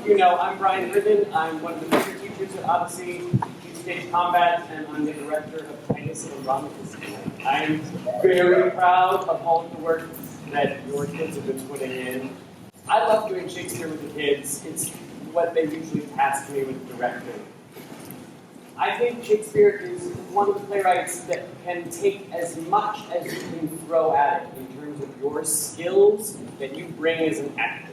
you know, I'm Brian Ribbon. I'm one of the major teachers at Odyssey, teach stage combat, and I'm the director of Titus and Andronicus. I'm very proud of all of the work that your kids have been putting in. I love doing Shakespeare with the kids. It's what they usually task me with directing. I think Shakespeare is one of the playwrights that can take as much as you can throw at it in terms of your skills that you bring as an actor.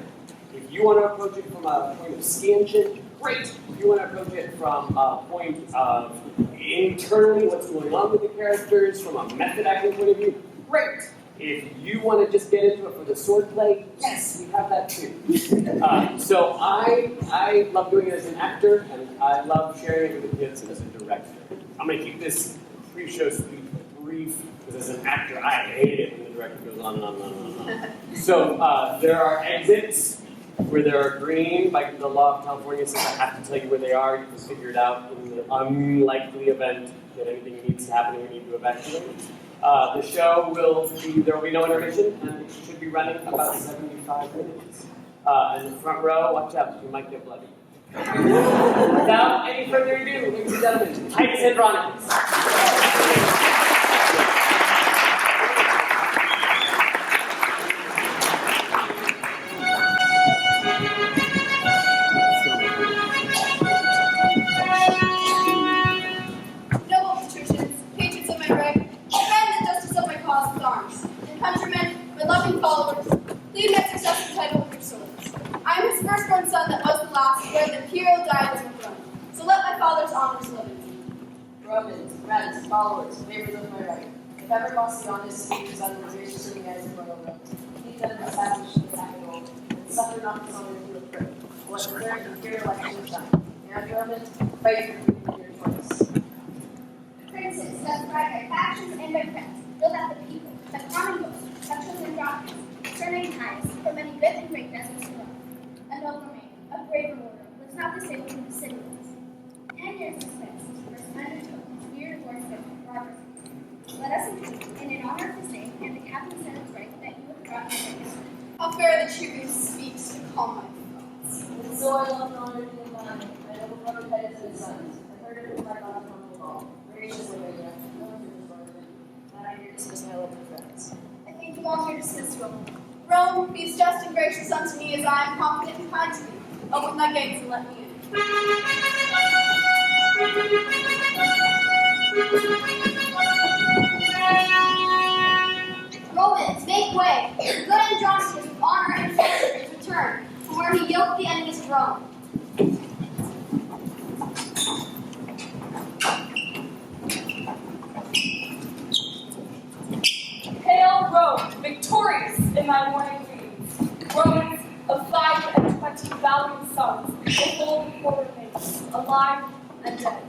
If you want to approach it from a point of scansion, great. If you want to approach it from a point of internally what's going on with the characters, from a method acting point of view, great. If you want to just get into it for the swordplay, yes, we have that too. So I love doing it as an actor, and I love sharing it with the kids as a director. I'm going to keep this pre-show speech brief, because as an actor, I hate it when the director goes on and on and on and on. So there are exits where there are green. Like the law of California says, I have to tell you where they are. You can figure it out in the unlikely event that anything needs to happen and we need to evacuate. The show there will be no intermission, and it should be running about 75 minutes. In the front row, watch out, you might get bloody. Without any further ado, ladies and gentlemen, Titus and Andronicus. Followers, favors of my right. If ever bossy on his speakers under graciously as a brother, he that established the capital, and suffer not the honor to approach. What declared imperial election time. And government, fight for your choice. Princes, thus by factions and by prince, build out the people, the common good, Titus and Andronicus, surnamed Titus, for many good and great deserts to run. A noble man, a braver warrior, was not disabled in the city limits. 10 years was spent since he first undertook let us include, and in honor of his name, and the captain said it's right that you have brought him here. How fair the tribune speaks to calm my thoughts. And so I love and honor you in mind. I know brother Titus and his sons. I heard it from my God from the law. Graciously, my God. No one can destroy it. And I here dismiss my lovely friends. I think you all here dismiss Rome. Rome, be as just and gracious unto me as I am confident and kind to thee. Open thy gates and let me in. Romans, make way! Good Andronicus with honor and favor is returned from where he yoked the enemies of Rome. Hail Rome, victorious in thy morning dreams. Romans of 25 valiant sons, behold before their mates, alive and dead.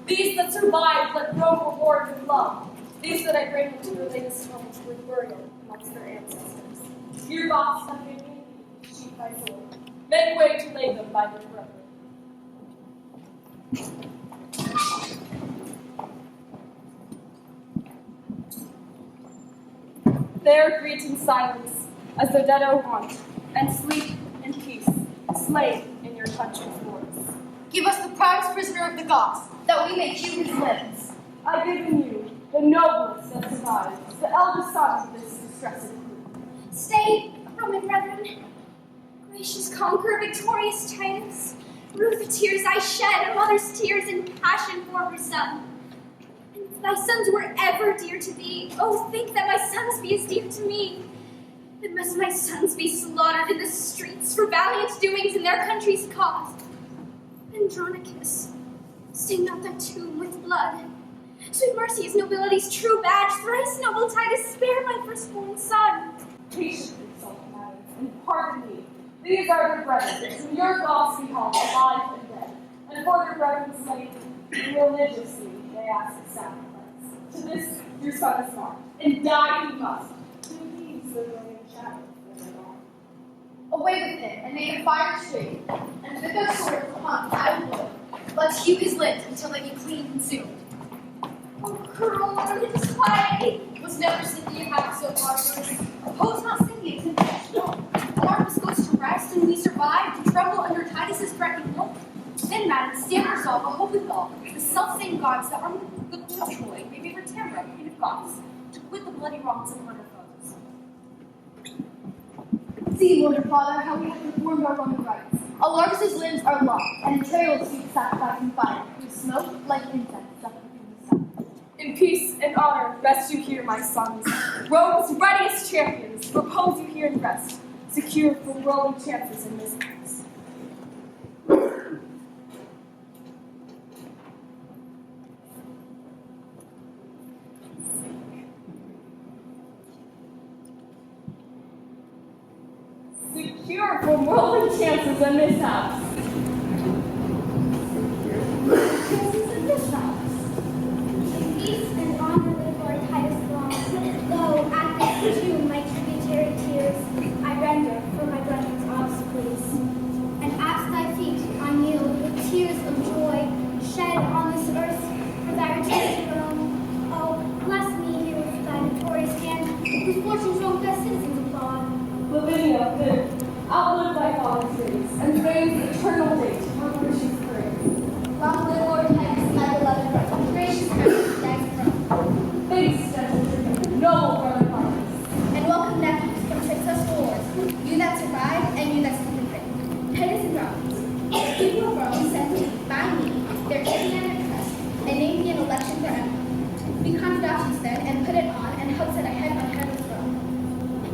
These that survive, let Rome reward with love. These that I bring into the latest homes with burial amongst their ancestors. Your boss have made me sheath thy sword. Make way to lay them by their brother. There greet in silence, as the dead are wont, and sleep in peace, slain in your country's wars. Give us the proudest prisoner of the Goths, that we may hew his limbs. I give in you the noblest that survives, the eldest son of this distressed crew. Stay, Roman brethren. Gracious conqueror, victorious Titus. Rue the tears I shed, a mother's tears in passion for her son. And if thy sons were ever dear to thee, oh, think that my sons be as dear to me. Then must my sons be slaughtered in the streets for valiant doings in their country's cause. Andronicus, stain not thy tomb with blood. Sweet mercy is nobility's true badge. Thrice noble Titus, spare my firstborn son. Patiently, Sultan Titus, and pardon me. These are your brethren, whom your gods behold, alive and dead. And for their brethren slain, religiously they ask a sacrifice. To this your son is marked, and die he must. To these the million shadows that are gone. Away with him, and make a fire straight, and with their swords upon fire wood. Let's hew his limbs until they be clean consumed. Oh, cruel religious piety! Was never Cynthia had so barbarous? Oppose not Cynthia, no. Barnabas goes to rest, and we survive to tremble under Titus's threatening look? Then, madam, stand resolved, a hope with all, the self-same gods that armed the queen of Troy may favor Tamara, queen of Goths, to quit the bloody wrongs of her foes. See, Lord and Father, how we have performed our Roman rites. Alargus' limbs are locked, and betrayal of sweet sacrifice and fire, whose smoke, like incense, suffocating the sun. In peace and honor, rest you here, my sons. Rome's readiest champions, repose you here in rest, secure from rolling chances in this house. Secure from rolling chances in this house. Chances in this house. In peace and honor live Lord Titus long, though at this tomb my tributary tears I render for my brethren's obsequies. And at thy feet I kneel with tears of joy shed on this earth for thy return to Rome. Oh, bless me here with thy notorious hand, whose fortunes Rome's best citizens applaud. Lavinia, live, outlive thy father's days, and fame's eternal date, for which is praise. Long live Lord Titus, my beloved brother, gracious Christ, thy throne. Thanks, gentle tribune, noble brother Titus. And welcome nephews from successful wars, you that survived and you that sleep in faith. Titus and Romans, the people of Rome sent me, by me, their king and their trust, and named me an election for emperor. We conducted then and put it on, and hopes that I had my heaven's throne.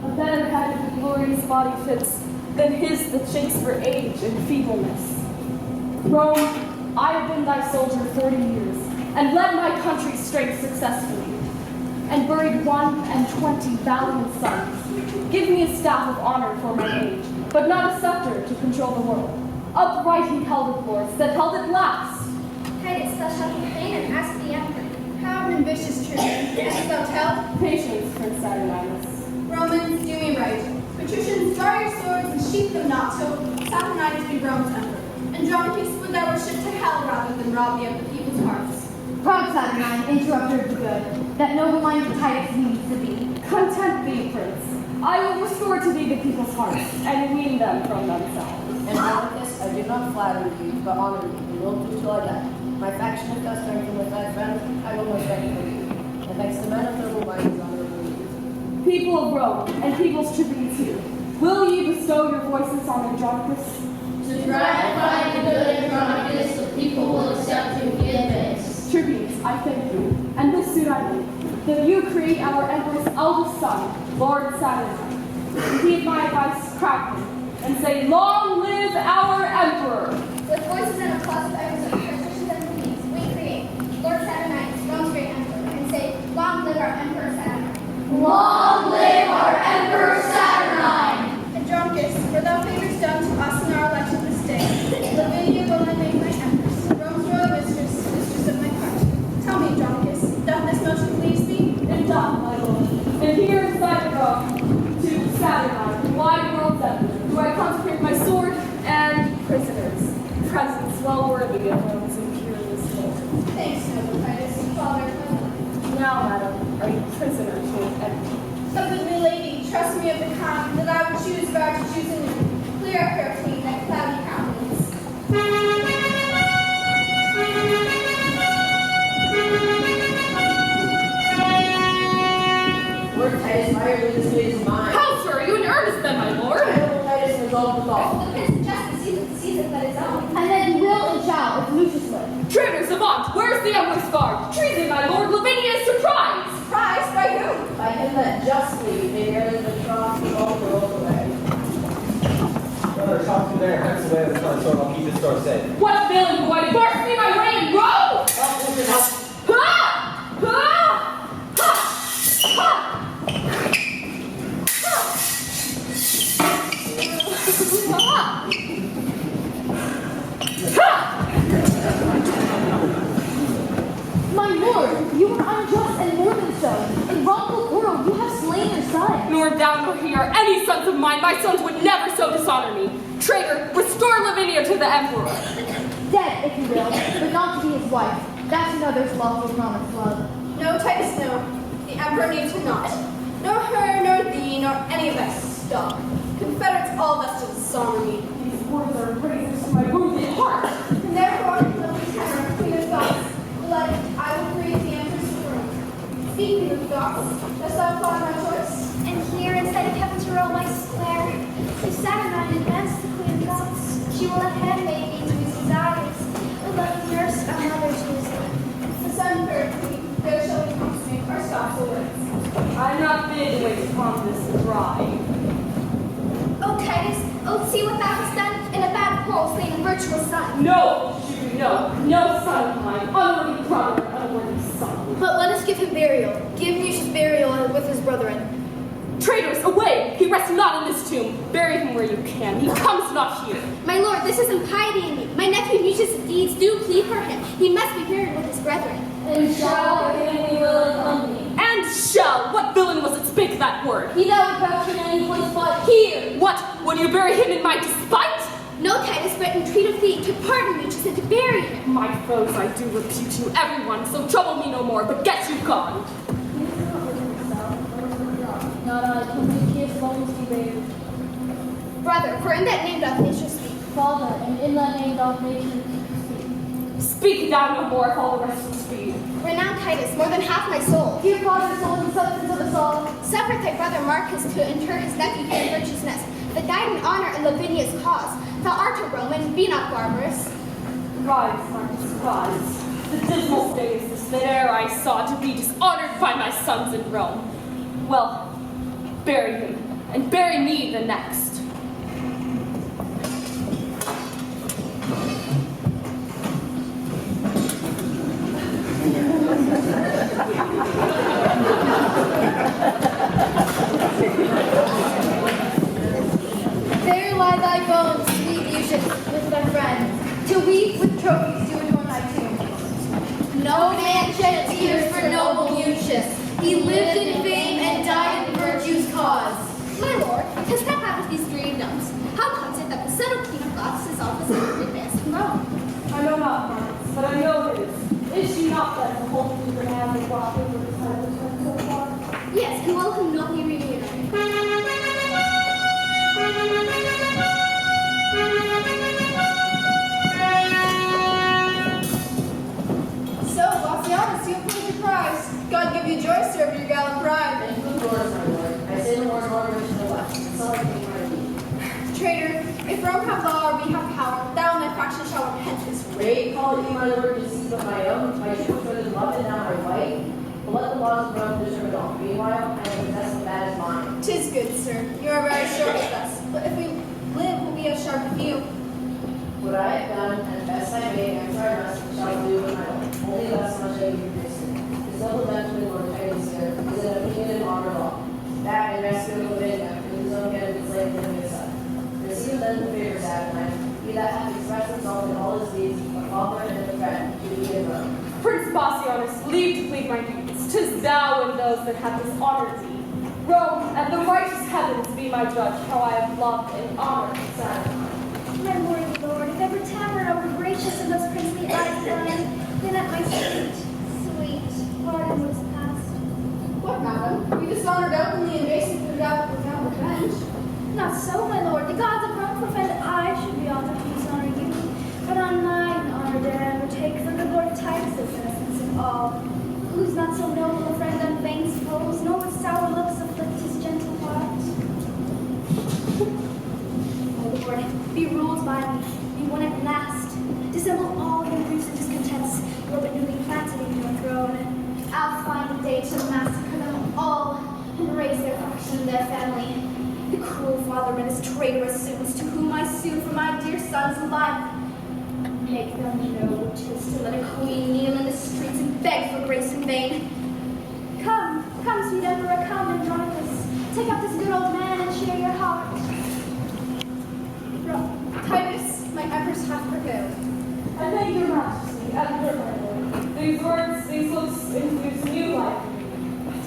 A better head the glorious body fits than his that shakes for age and feebleness. Rome, I have been thy soldier 40 years, and led my country's strength successfully, and buried 21 valiant sons. Give me a staff of honor for my age, but not a scepter to control the world. Upright he held it, lords, that held it last. Titus, thou shalt be fain and ask the emperor. Proud and ambitious tribune, canst thou tell? Patience, Prince Saturninus. Romans, do me right. Patricians, draw your swords and sheath them not till Saturninus be Rome's emperor. Andronicus, would thou were shipped to hell rather than rob thee of the people's hearts. Proud Saturnine, interrupter of the good, that noble-minded Titus needs to be. Content thee, Prince. I will restore to thee the people's hearts, and wean them from themselves. Andronicus, I do not flatter you, but honor you, and will do till I die. My faction if thou strengthen with thy friend, I will most ready for you. And thanks to men of noble minds, honorable youth. People of Rome, and people's tribunes here, will ye bestow your voices on Andronicus? To gratify the good Andronicus, the people will accept you via thanks. Tribunes, I thank you, and this suit I make, that you create our emperor's eldest son, Lord Saturnine. Heed my advice, crack him, and say, long live our emperor! With voices and applause of elders of patricians and kings, we create Lord Saturninus, Rome's great emperor, and say, long live our emperor Saturninus. Long live our Emperor Saturnine! Andronicus, for thou favors done to us in our election this day, Lavinia will I make my empress, Rome's royal mistress, mistress of my heart. Tell me, Andronicus, doth this motion please thee? It doth, my lord. And here inside the Rome, to Saturnine, the wide world's emperor, do I consecrate my sword and prisoners, presents well worthy of Rome's imperious lord. Thanks, noble Titus, father, cousin. Now, madam, are you prisoner to an emperor? Something, my lady, trust me of the kind that I would choose if I were to choose a new, clear up her clean, that cloudy countenance. Lord Titus, why are you this news mine? How, sir, are you in earnest then, my lord? Noble Titus resolved with all. The Prince of Justice sees it but his own. And then he will and shall, if Lucius lives. Traitors, avaunt! Where's the emperor's guard? Treason, my lord! Lavinia is surprised! Surprised by whom? By him that justly may bear the cross of all the world away. Brother, talk to there. That's the way of the sword. I'll keep this door safe. What villain boy forced me my way in Rome? Oh, listen up. Ha! Ha! Ha! Ha! My lord, you are unjust and more than so. In wrongful quarrel, you have slain your son. Nor thou nor he are any sons of mine. My sons would never so dishonor me. Traitor, restore Lavinia to the emperor. Dead, if you will, but not to be his wife. That's another's lawful promised love. No, Titus, no. The emperor needs her not. Nor her, nor thee, nor any of that stock. Confederates all vested dishonor me. words are praises to my wounded heart. And therefore, lovely Terror, queen of gods, beloved, I will create the Empress of Rome. Speaking of gods, dost thou follow my choice? And here, instead of having to roll my square, if Saturn advanced the queen of gods, she will have handmaid me to his desires, a loving nurse, a mother to his love. The sun fair queen, there shall we consummate our spousal words. I'm not bid to wait upon this bride. Oh, Titus, oh, see what thou hast done in a bad hole, slain a virtuous son. No, Judy, no son of mine, unworthy brother, unworthy son. But let us give him burial. Give Lucius burial with his brethren. Traitors, away! He rests not in this tomb. Bury him where you can. He comes not here. My lord, this is impiety in me. My nephew Lucius' deeds do plead for him. He must be buried with his brethren. And shall him we will accompany. And shall! What villain was it spake that word? He that would crouch in any place but here. What? Would you bury him in my despite? No, Titus, but entreat of thee to pardon Lucius and to bury him. My foes, I do repute you, everyone, so trouble me no more, but get you gone. Not I, Prometheus, bones be buried. Brother, for in that name doth nature speak. Father, and in that name doth nature speak. Speak thou no more if all the rest will speed. Renown Titus, more than half my soul. Dear father, soul, and substance of us all. Suffer thy brother Marcus to inter his nephew here in virtue's nest, that died in honor in Lavinia's cause. Thou art a Roman, be not barbarous. Rise, Marcus, rise. The dismal day is this that ere I saw to be dishonored by my sons in Rome. Well, bury him, and bury me the next. There lie thy bones, sweet Lucius, with thy friends, to weep with trophies to adorn thy tomb. No man shed tears for noble Lucius. He lived in fame and died in virtue's cause. My lord, tis not out of these grave notes. How comes it that the son of King of Goths is all this advanced from Rome? I know not, Marcus, but I know it is. Is she not that the whole thing the man that brought him with his head returned so far? Yes, and will him nobly remunerated. So, Bassianus, you have played your prize. God give you joy, sir, of your gallant pride. And who doors, my lord? I say no more longer to the left. It's all I think my lead. Traitor, if Rome have law or we have power, thou and thy faction shall repent this way. Great call you, my lord, to seek of my own. My troops are beloved and now my wife. But let the laws of Rome deserve it all. Meanwhile, I am possessed that is mine. Tis good, sir. You are very short with us. But if we live, we'll be as sharp with you. What I have done, and best I may, after I rest, shall do with my life. Only thus much I give you. This noble gentleman, Lord Titus, sir, is an opinion and honor of all. That and rescue of Lavinia, from his own hand, enslaved him his son. Receive then the favor, Saturn. He that hath expressed himself in all his deeds, a father and a friend, to be in Rome. Prince Bassianus, leave to plead my deeds. 'Tis thou and those that have dishonored thee. Rome and the righteous heavens be my judge, how I have loved and honored Saturn. My worthy lord, if ever Tamara were gracious in those princely eyes of thine, then at my sweet pardon was past. What, madam? We dishonored openly and basely without revenge. Not so, my lord. The gods of Rome forfend that I should be honored to dishonor you. But on mine honor dare I ever take for the Lord Titus' innocence of all, who's not so noble a friend on vain suppose, nor with sour looks afflict his gentle heart. My lord, be ruled by me, be one at last. Dissemble all your griefs and discontents, you have been newly planted in your throne. I'll find a day to massacre them all and raise their faction and their family. The cruel father and his traitorous sons, to whom I sue for my dear son's life. Make them know what 'tis to let a queen kneel in the streets and beg for grace in vain. Come, come, sweet emperor, come and join us. Take up this good old man and share your heart. Titus, my empress hath prevailed. I thank your majesty, Emperor my lord. These words, these looks infuse new life in me.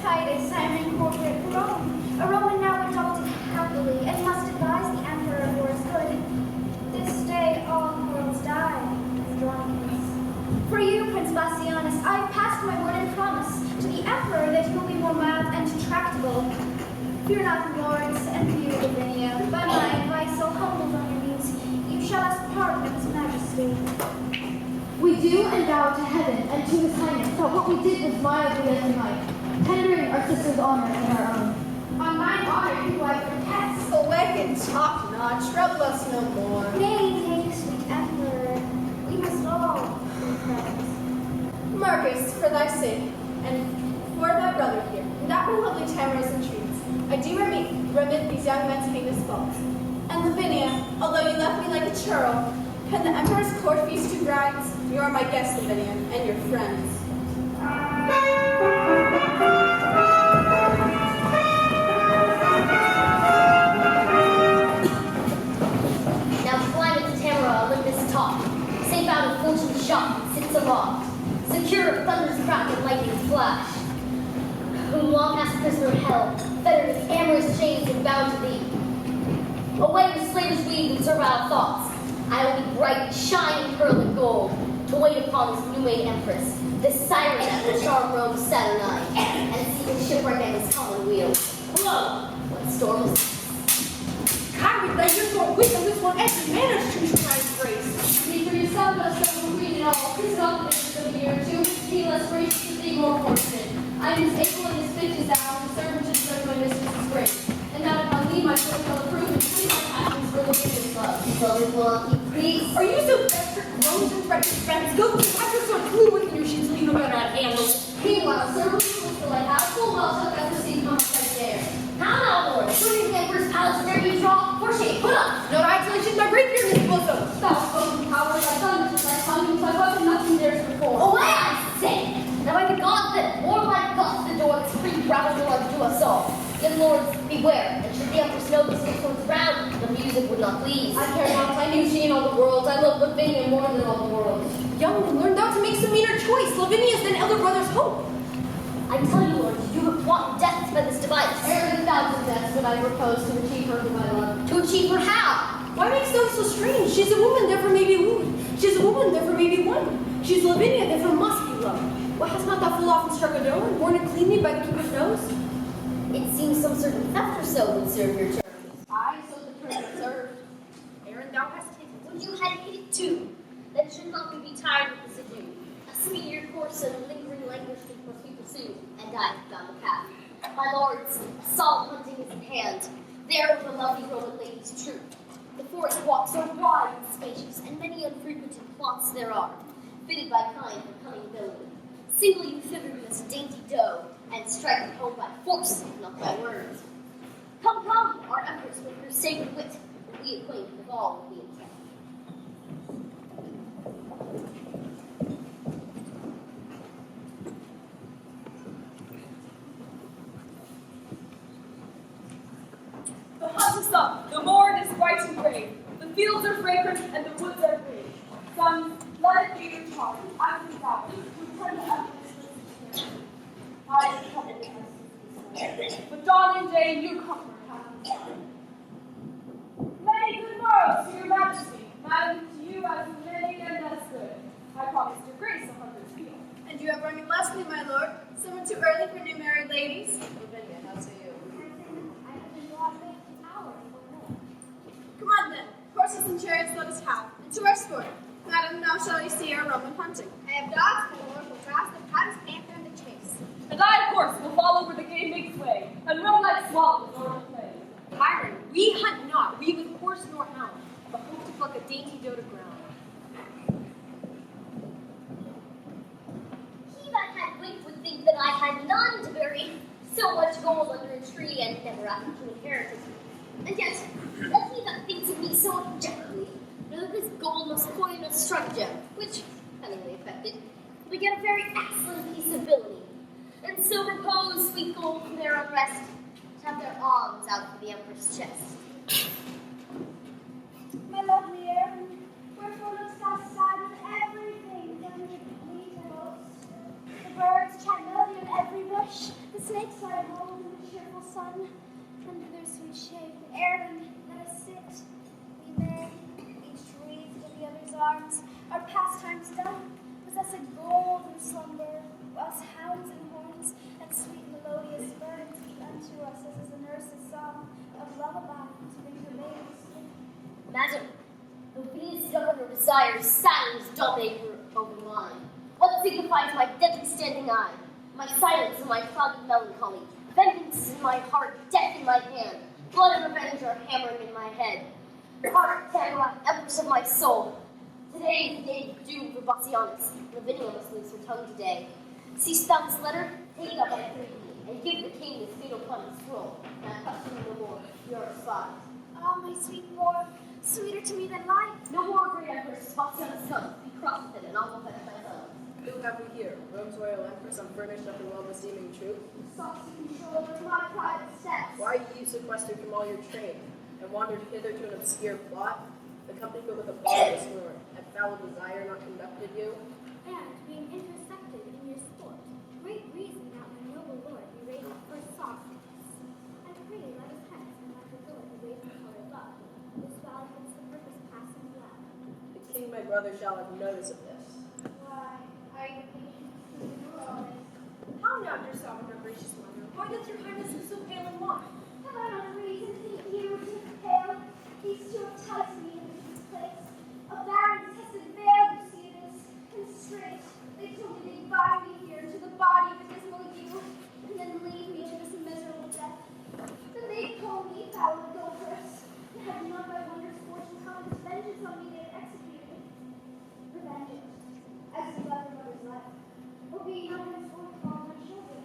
Titus, I am incorporate for Rome. A Roman now adopted happily, and must advise the emperor for his good. This day all worlds die, as Andronicus. For you, Prince Bassianus, I have passed my word and promise to the emperor that he will be more mild and tractable. Fear not, lords, and fear Lavinia. By my advice, so humbled on your knees, you shall ask pardon of his majesty. We do and bow to heaven and to his highness that what we did was mildly as we might, tendering our sister's honor and our own. On mine honor, you I protest. Awake and talk not, trouble us no more. Nay, sweet emperor, we must all be friends. Marcus, for thy sake, and for thy brother here, and that my lovely Tamara's entreats, I do remit these young men's heinous faults. And Lavinia, although you left me like a churl, pen the emperor's court feast to grinds, you are my guest, Lavinia, and your friends. Now climb into Tamara, Olympus top, safe out of fortune's shot, sits aloft, secure of thunder's crack and lightning's flash, whom long hast prisoner held, fettered with amorous chains and bound to thee. Away with slaver's weed and servile thoughts, I will be bright, shining pearl and gold, to wait upon this new-made empress, this siren that will charm Rome's Saturnine, and see the shipwreck and his common wheel. Hello! What storm is this? Kyrie, thy years more wisdom, this one every manner to try and grace. Speak for yourself, thou sober queen and all. Tis not the business of a year or two, be less gracious to thee, more fortunate. I am as able and as fit as thou, and servant to serve my mistress's grace. And that upon thee my foot shall approve, and free my passions for Lavinia's love. So it will keep peace. Are you so desperate, groans and threatens friends? Go to have your sword flew within your sheets, leave no better at handle. Meanwhile, servant will still I have full well shalt thou proceed come up right there. How now, lord? Shooting the emperor's palace, dare you draw? For shame, put up! No isolation, my rapier in his bosom. Thou spoken power, thy thunder, thy tongue, thy weapon, nothing dares before. Away, I say! Now by the gods that warlike guts the door that's free gravel blood to us all. Young lords, beware, and should the empress know the six swords round, the music would not please. I care not, I knew she in all the world. I love Lavinia more than all the world. Young one, learn thou to make some meaner choice. Lavinia's thine elder brother's hope. I tell you, lords, you have wanton deaths by this device. Ere 1,000 deaths would I propose to achieve her whom I love. To achieve her how? Why make so strange? She's a woman, therefore may be wooed. She's a woman, therefore may be won. She's Lavinia, therefore must be loved. What, hast not thou full often struck a doe, and borne it cleanly by the keeper's nose? It seems some certain theft or so would serve your turn. Aye, so the turn served. Aaron, thou hast taken. Would you had hit it too? Then should not we be tired with the subdue? A speedier course and lingering language must be pursued, and I have found the path. My lords, solid hunting is in hand. There the lovely Roman lady's troop. The forest walks are wide and spacious, and many unfrequented plots there are, fitted by kind for cunning villainy. Single you thither this dainty doe, and strike it home by force, if not by words. Come, come, our empress with her sacred wit, will be acquainted with all we intend. The hunt is up, the morn is bright and gray, the fields are fragrant and the woods are green. Sons, let it be your charge, as we vow, to return the empress with I am troubled with my sister's but dawn and day new comfort hath in store. Many good morrows to your majesty, madam, to you as many and as good. I promised your grace 100 field. And you have rung and blessed me, my lord. Somewhat too early for new married ladies. Lavinia, how say you? I have been brought back to tower for more. Come on then, horses and chariots let us have, and to our sport. Madam, now shall you see our Roman hunting. I have dogs, my lord, will grasp the Titus panther in the chase. And I, of course, will follow where the game makes way, and roam like swallows o'er the plain. Byron, we hunt not, we with horse nor hound, but hope to pluck a dainty doe to ground. He that had wit would think that I had none to bury, so much gold under a tree and never after to inherit it. And yet, let he that thinks of me so objectively know that this gold must coin a stratagem, which, cunningly effected, will beget a very excellent piece of villainy. And so repose, sweet gold, from their unrest, to have their arms out for the emperor's chest. My lovely Aaron, wherefore lookst thou sad with everything done with fleet and boast? The birds chant melody in every bush, the snakes are at home in the cheerful sun, under their sweet shade. Aaron, let us sit, we may, each wreathed in the other's arms, our pastimes done, possess a golden slumber, whilst hounds and horns and sweet melodious birds be unto us as is a nurse's song of lullaby to bring her baby to sleep. Madam, though we his governor desires Saturn's dominator over mine. What signifies my deadly standing eye? My silence and my clouded melancholy. Vengeance in my heart, death in my hand. Blood and revenge are hammering in my head. Heart, Tamara, empress of my soul. Today is the day of doom for Bassianus. Lavinia must lose her tongue today. Seest thou this letter? Take it up, I pray thee, and give the king this fatal punishment scroll. And I trust you no more. You are spy. Oh, my sweet boy, sweeter to me than life. No more, great empress. Bassianus comes. Be crossed with it, and I will fetch my son. Who have we here? Rome's royal empress, unfurnished of the well-beseeming troop? Sought to control over my private steps. Why you sequestered from all your train, and wandered hither to an obscure plot? The company filled with a bottomless scorn, and foul desire not conducted you? And being intercepted in your sport, great reason that my noble lord be raised for softness. I pray let us hence and let the lord away from color love, this while hence the purpose passing glad. The king, my brother, shall have notice of this. Why, I How now, dear sovereign and gracious mother? Why doth your highness look so pale and wan? have I not reason to think you to pale? These two entice me into this place. A barren, tested veil, you see it is, and straight. They told me they'd bind me here to the body of a dismal you, and then leave me to this miserable death. Then they told me foul adulteress, and had not by wondrous fortune come and vengeance on me they had executed. Revenge it, as you love your mother's life, or be no henceforth upon my children.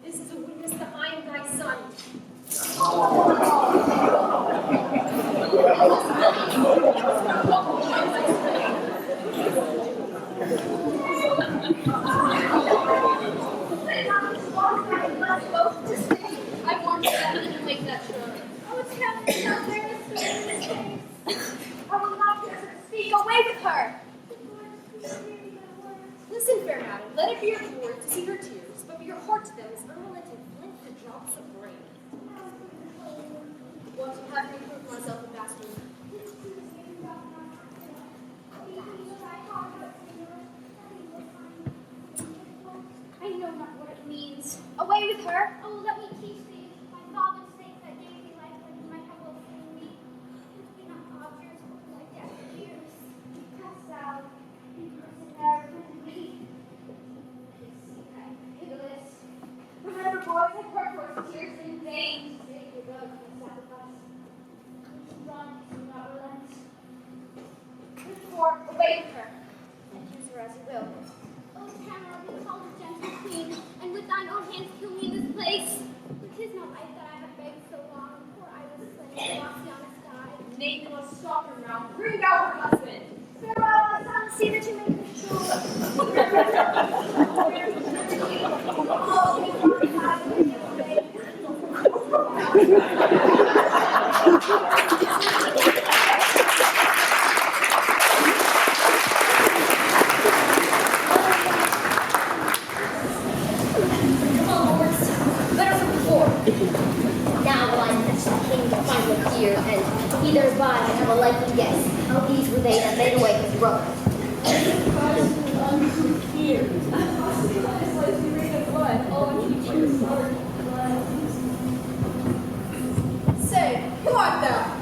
This is a witness that I am thy son. I warned you that you make that sure. Oh, tell me, now there is spirit in his face. I will not hear her speak. Away with her! Listen, fair madam, let it be your reward to see her tears, but your heart to them is unrelenting flint to drops of rain. Want to have me prove myself a bastard? I know not what it means. Away with her! Oh, let me teach thee. My father's sake that gave thee life when you might have well slain me. And be not objects of my death years. Cast thou in person there with me. Pitiless. Remember, boys, I poured forth tears in vain to save your brother from sacrifice. Run, do not relent. Therefore, away with her, and use her as you will. O Tamara, be called a gentle queen, and with thine own hands kill me in this place. Tis not life that I have begged so long, for I was slain, Bassianus died. Nay, you must stop her now. Bring out her husband. Farewell, my son, see that you make me sure. Come on, lords. Better from before. Now will I fetch the king to find them here, and either by I have a likely guess how these were they that made away his brother. Say, who art thou?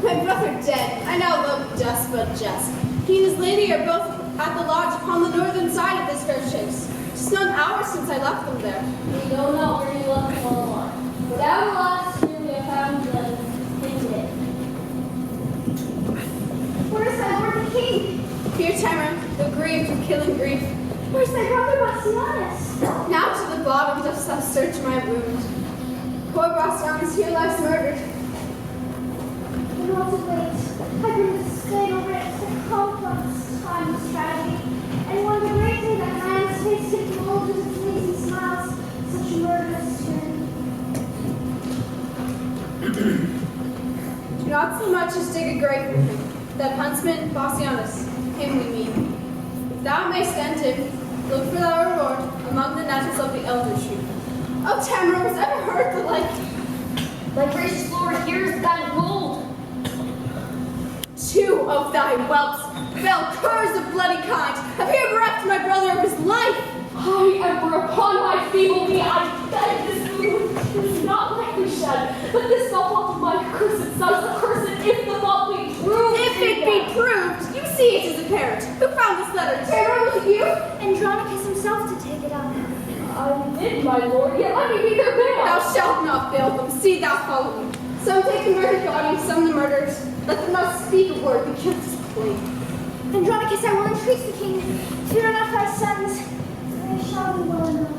My brother dead. I now love dust but just. He and his lady are both at the lodge upon the northern side of this fair chase. Just not an hour since I left them there. We don't know where you left them all along. Without a loss, here we have found them today. Where is thy lord the king? Here, Tamara, the grieved with killing grief. Where's thy brother Bassianus? Now to the bottom dost thou search my wound. Poor Bassianus here lies murdered. And all too late, I bring this fatal writ to complex timeless tragedy, and wonder greatly that man's face can mold into pleasing smiles such murderous tyranny. Not so much as dig a grave for him. That huntsman, Bassianus, him we mean. If thou mayst end him, look for thy reward among the nettles of the elder tree. Oh, Tamara, was ever heard the like? My gracious lord, here is thy gold. Two of thy whelps, fell curs of bloody kind, have here bereft my brother of his life. I, emperor, upon my feeble knee, I beg this boon. It is not my forbid, my lord, yet let me be their bail. Thou shalt not bail them. See thou follow me. Some take the murdered body, some the murderers. Let them not speak a word. The guilt is plain. Andronicus, I will entreat the king. Fear not thy sons. They shall be well enough.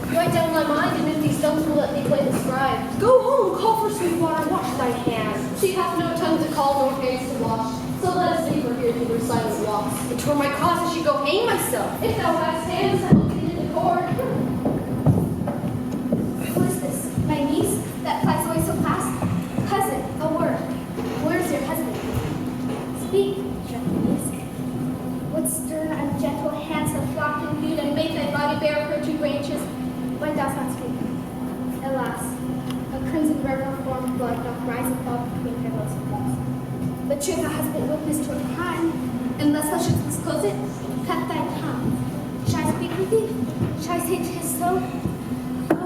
Write down my mind, and if these stones will let me play the scribe. Go home, call for sweet water, wash thy hands. She hath no tongue to call, nor hands to wash. So let us leave her here to her silent walks. It were my cause I should go hang myself. If thou hast hands, I will get in the cord. Who is this? My niece? That flies away so fast? Cousin, a word. Where's your husband? Speak, gentle niece. What stern and gentle hands have flocked and viewed and made thy body bear her two branches? Why dost not speak? Alas, a crimson river formed blood doth rise and fall between her lips and lips. The truth a husband witness to a crime, unless thou shouldst disclose it, cut thy tongue. Shall I speak with thee? Shall I say 'tis so?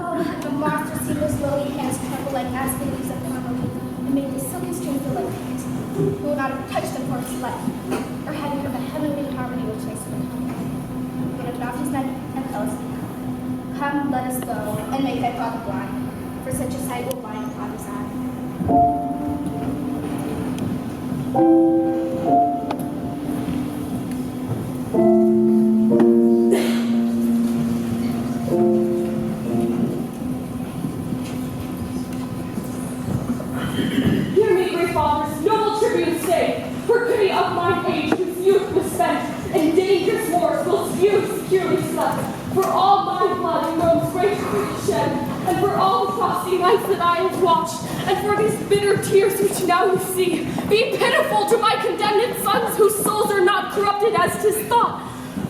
Oh, the monster see those lowly hands tremble like aspen leaves upon a leaf, and made the silken strings feel like tears. Who would not have touched them for his life, or had heard of the heavenly harmony which they so come. But if not his neck and tell us, come, let us go, and make thy father blind, for such a sight will bind upon his eye. Hear me, great fathers, noble tribunes, say, for pity of mine age, whose youth was spent in dangerous wars, whilst few securely slept, for all my blood in Rome's great creek shed, and for all the frosty nights that I have watched, and for these bitter tears which now you see, be pitiful to my condemned sons, whose souls are not corrupted as 'tis thought.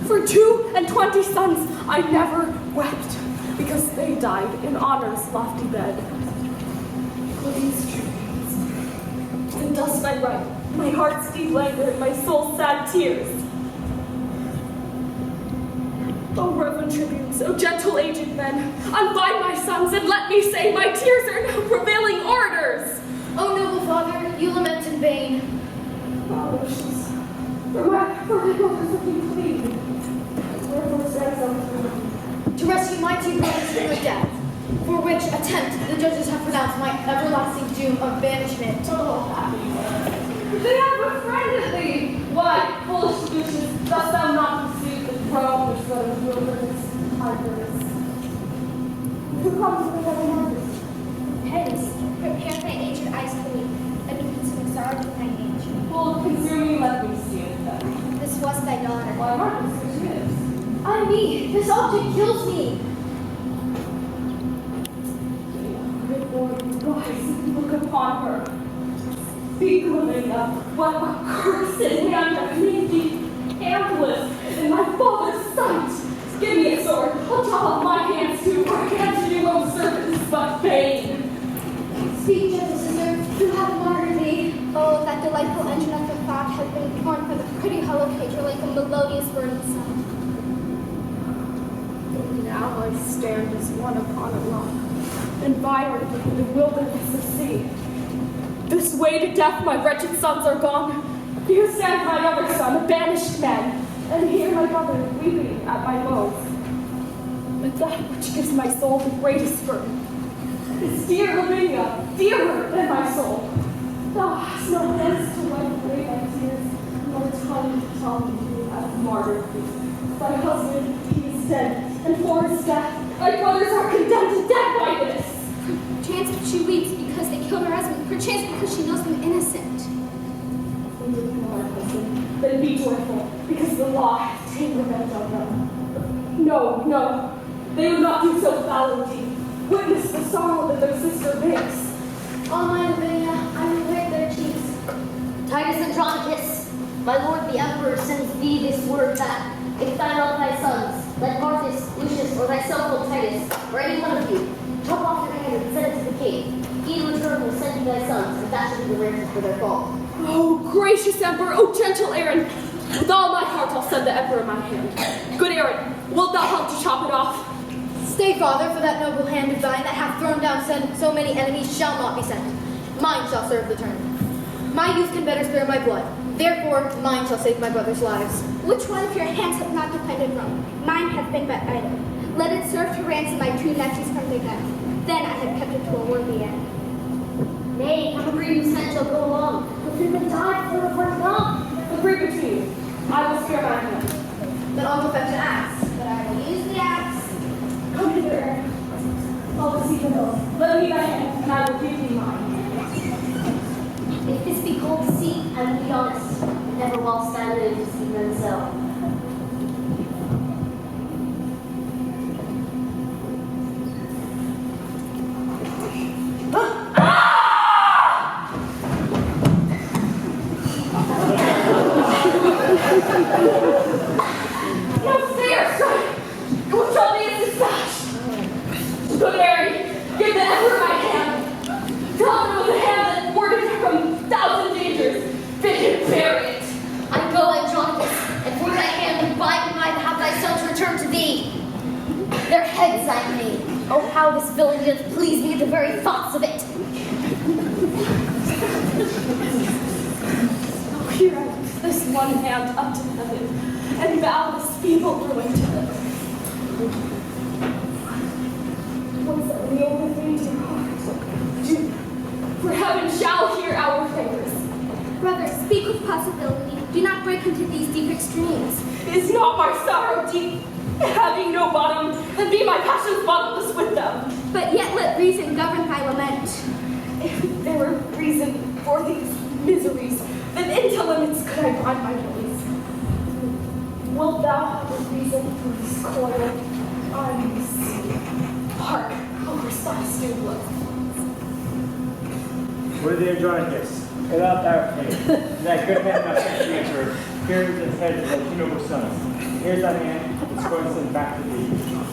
For 22 sons I never wept, because they died in honor's lofty bed. Please, tribunes, and dost my right, my heart's deep languor, and my soul's sad tears. O reverend tribunes, O gentle aged men, unbind my sons, and let me say my tears are now prevailing orators. O noble father, you lament in vain. Oh, wishes, for my mother's looking clean. Wherefore stands thou for me? To rescue my two brothers from their death, for which attempt the judges have pronounced my everlasting doom of banishment. Oh, happy man. They have befriended thee. Why, foolish Lucius, dost thou not perceive the throne which was wilderness, hardness? Who comes with the martyrs? Titus, prepare thy aged eyes to me, and be consuming sorrow with thine age. Full of consuming, let me see it then. This was thy daughter. Why, Marcus, who she is? I me, this object kills me. Good Lord, rise, look upon her. Speak, Lavinia, what a cursed hand that made thee ambush in my father's sight. Give me a sword, I'll chop off my hands too, for hands to do no service but vain. Speak, gentle sister, who hath martyred thee? Oh, that delightful engine of the thought has been torn from the pretty hollow pager like a melodious burning sun. Now I stand as one upon a rock, environed with the wilderness of sea. This way to death my wretched sons are gone. Here stands my other son, a banished man, and here my mother weeping at my woes. But that which gives my soul the greatest burden is dear Lavinia, dearer than my soul. Thou hast no hands to wipe away my tears, nor tongue to tell me who hath martyred thee. Thy husband, he is dead, and for his death, my brothers are condemned to death by this. Perchance she weeps because they killed her husband, perchance because she knows them innocent. When you kill our husband, then be joyful, because the law hath taken revenge on them. No, no, they would not do so foully. Witness the sorrow that their sister makes. All my Lavinia, I will wear their cheeks. Titus Andronicus, my lord the emperor sends thee this word that, if thou love thy sons, let Marcus, Lucius, or thyself or Titus, or any one of you, chop off your hand and send it to the king. He in return will send you thy sons, and that shall be the ransom for their fault. Oh, gracious emperor, oh, gentle Aaron, With all my heart I'll send the emperor my hand. Good Aaron, wilt thou help to chop it off? Stay, father, for that noble hand of thine that hath thrown down so many enemies shall not be sent. Mine shall serve the turn. My youth can better spare my blood. Therefore, mine shall save my brothers' lives. Which one of your hands hath not defended Rome? Mine hath been but idle. Let it serve to ransom my true nephews from their death. Then I have kept it to a worthy end. Nay, come agree you sent shall go along. The freeman died for the first come. Agree between you. I will spare my hand. Then I'll go fetch an axe. But I will use the axe. Come hither, Aaron. I'll receive the bill. Let me thy hand, and I will give thee mine. If this be cold deceit, I will be honest. Never while standing to deceive themselves. No fair strike! Who shall be its dispatch? Good Aaron, give the emperor my hand. Tell him it was a hand that warded him from 1,000 dangers. Bid him bear it. I go, Andronicus, and for thy hand would bind me to have thy sons return to thee. Their heads I made. Oh, how this villainy doth please me at the very thoughts of it. Oh, here I lift this one hand up to heaven, and bow this feeble ruin to them. Once that we only thing to heart, do, for heaven shall hear our prayers. Brother, speak with possibility. Do not break into these deep extremes. Is not my sorrow deep, having no bottom, and be my passions bottomless with them? But yet let reason govern thy lament. If there were reason for these miseries, then into limits could I bind my ways. Wilt thou have a reason for this coil? I see. Hark, how precise new blood. Worthy Andronicus, without thou faith, that good man thou sent to the emperor, here is the head of thy two noble sons. Here's thy hand, which going to send back to thee.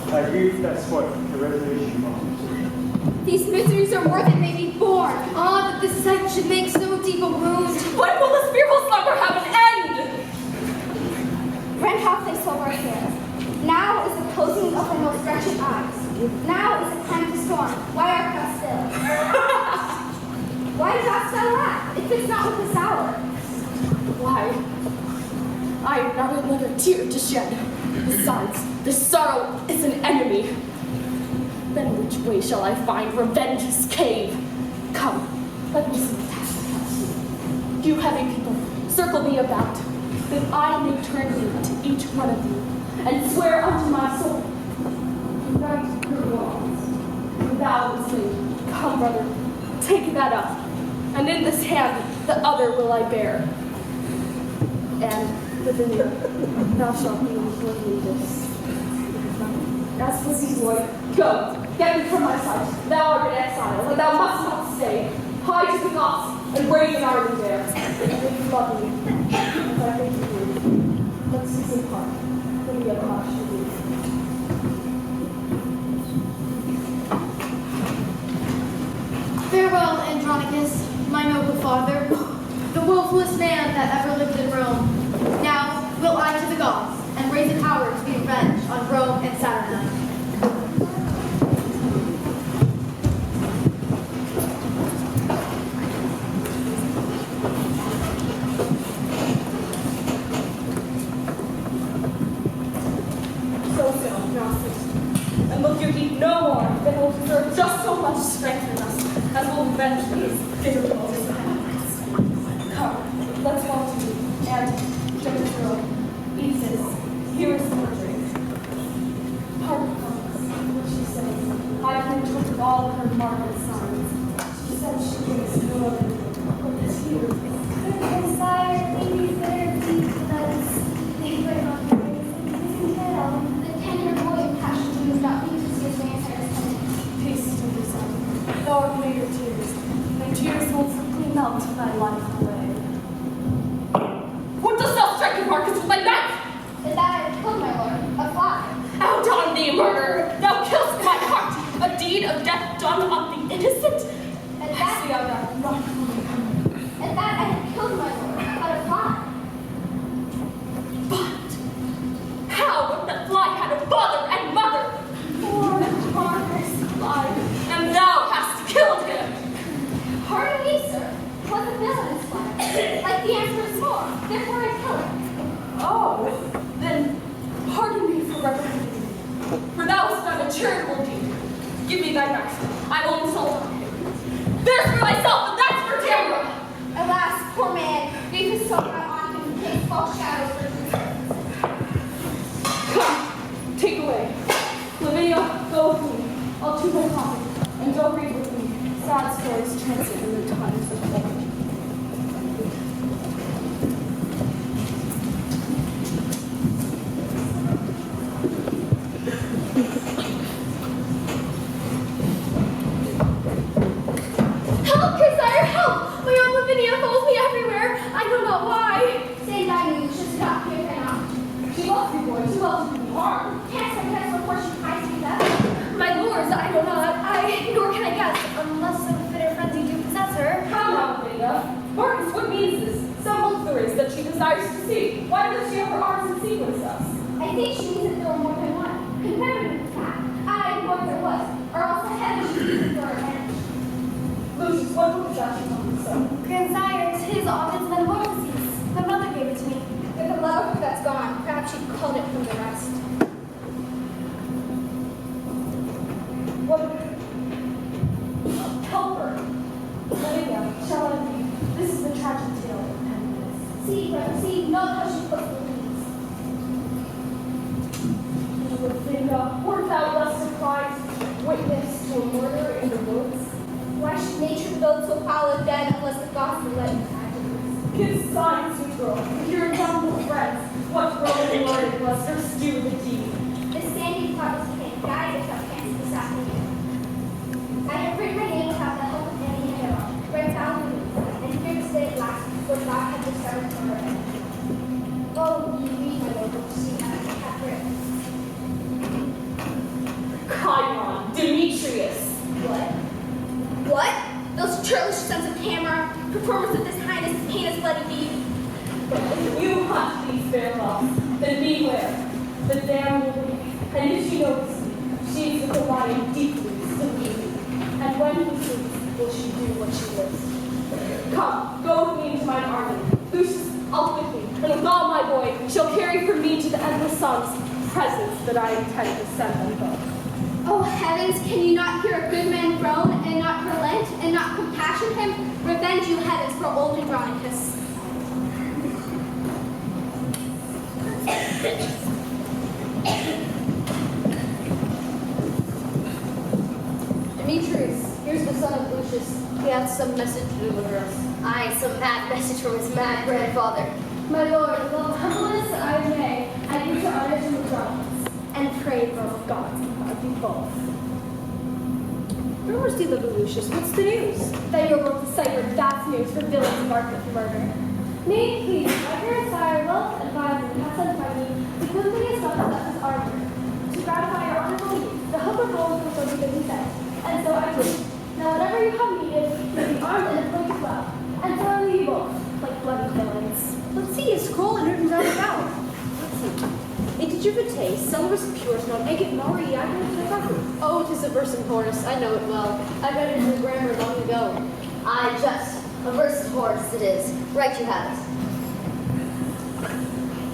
Thy grief that sport, the resolution moment. These miseries are more than may be borne. Ah, that this sight should make so deep a wound. When will this fearful slumber have an end? Rent off thy silver hair. Now is the closing of thy most wretched eyes. Now is the time to storm. Why art thou still? Why dost thou laugh? It fits not with this hour. Why? I have not another tear to shed. Besides, this sorrow is an enemy. Then which way shall I find revenge's cave? Come, let me see the task ahead. You heavy people, circle me about, that I may turn you to each one of you, and swear unto my soul, unite your wrongs. Thou sleep. Come, brother, take that up, and in this hand the other will I bear. And within you, thou shalt be in this. As for thee, boy, go, get me from my sight. Thou art in exile, and thou must not stay. Hie to the Goths, and brave an army there. And if you love me, as I think you do, let's see some part, for we have much to do. Farewell, Andronicus, my noble father, the willfulest man that ever lived in Rome. Now will I to the gods, and raise a tower to be revenged on Rome and Saturninus. So fill, now sit, and look your heat no more, than will deserve just so much strength in us, as will avenge these bitter blows. Come, let's walk to you, and, gentle girl, eat this, here is more drink. Pardon what she says. I can interpret all her marvelous signs. She said she drinks no other drink, but this here is Desire, ladies, better be with us. They bring on praise and tell. The tender boy of passion moves not be to see his grandsires coming. peace to the sun. Thou art away your tears, and tears will quickly melt thy life away. What dost thou strike at Marcus with thy knife? But that I have killed, my lord, a fly. Out on thee, murderer! Thou kill'st my heart, a deed of death done on the innocent. And I that, see how thou not coming. and that I have killed, my lord, but a fly. be thy master. I will insult on him. There's for myself, and that's for Tamara. Alas, poor man, gave his soul out on him and takes false shadows for his sins. Come, take away. Lavinia, go with me. I'll to my coffin, and don't read with me. Sad stories transit in the times of old. Help, Keziah, help! My own Lavinia follows me everywhere. I know not why. Say thy news, just stop here and out. She loves you, boy. She loves you hard. Canst I guess what portion Christ me that? My lords, I know not. Nor can I guess, unless some fitter frenzy do possess her. Come on, Lavinia. Marcus, what means this? Some look there is that she desires to see. Why does she have her arms in sequence us? I think she means that there are more than one. Confederate with the fact. I know there was, or else the heaven should be for her hand. Lucius, what book is that she told me so? Grandsire, 'tis Ovid's Metamorphoses. My mother gave it to me. If the love that's gone, perhaps she culled it from the rest. What? Help her. Lavinia, shall I read? This is the tragic tale of Pentheus. See, brother, see, note how she puts the leaves. Lavinia, wert thou thus surprised, witness to a murder in the woods? Why should nature build so foul a den unless the gospel let you tragedies? Give signs, sweet girl, with your indomitable friends. What Roman lord was first do the deed? The standing clouds can't guide if thou canst this afternoon. I have written my name without the help of any hero, read down the news, and here to stay at last what God had discovered for her end. Oh, ye read my lord, what you see how I have written. Chiron, Demetrius. What? What? Those churlish sons of Tamara, performers of this highness, heinous bloody deed. But if you hunt these fair loves, then beware. The dam will leak, and if she notices me, she is with the lion deeply sleeping. And when he sleeps, will she do what she lives? Come, go with me into mine army. Lucius, I'll with me, and with all my boy, shall carry for me to the endless suns presents that I intend to send them both. Oh heavens, can you not hear a good man groan, and not relent, and not compassion him? Revenge you heavens for old Andronicus. Demetrius, here's the son of Lucius. He hath some message to deliver us. Aye, some mad message from his mad grandfather. My lord, while humbleness I may, I give to honor to Andronicus, and pray the love of God to be both. Where was the little Lucius? What's the news? That your world deciphered that's news for villains marked with murder. May it please, my grandsire will advise and have sent by me the quickly as much as his armor. To gratify your honorable youth, the hope of gold will be good descent. And so I do. Now whatever you have needed, may be armed and appointed well, and thoroughly you both, like bloody villains. Let's see, a scroll and written down about. Let's see. Intijuvite, Celebrus Pures, non agit Mauri, I don't know. Oh, 'tis a verse in Horace, I know it well. I read it in the grammar long ago. Aye, just a verse of Horace it is. Right you have it.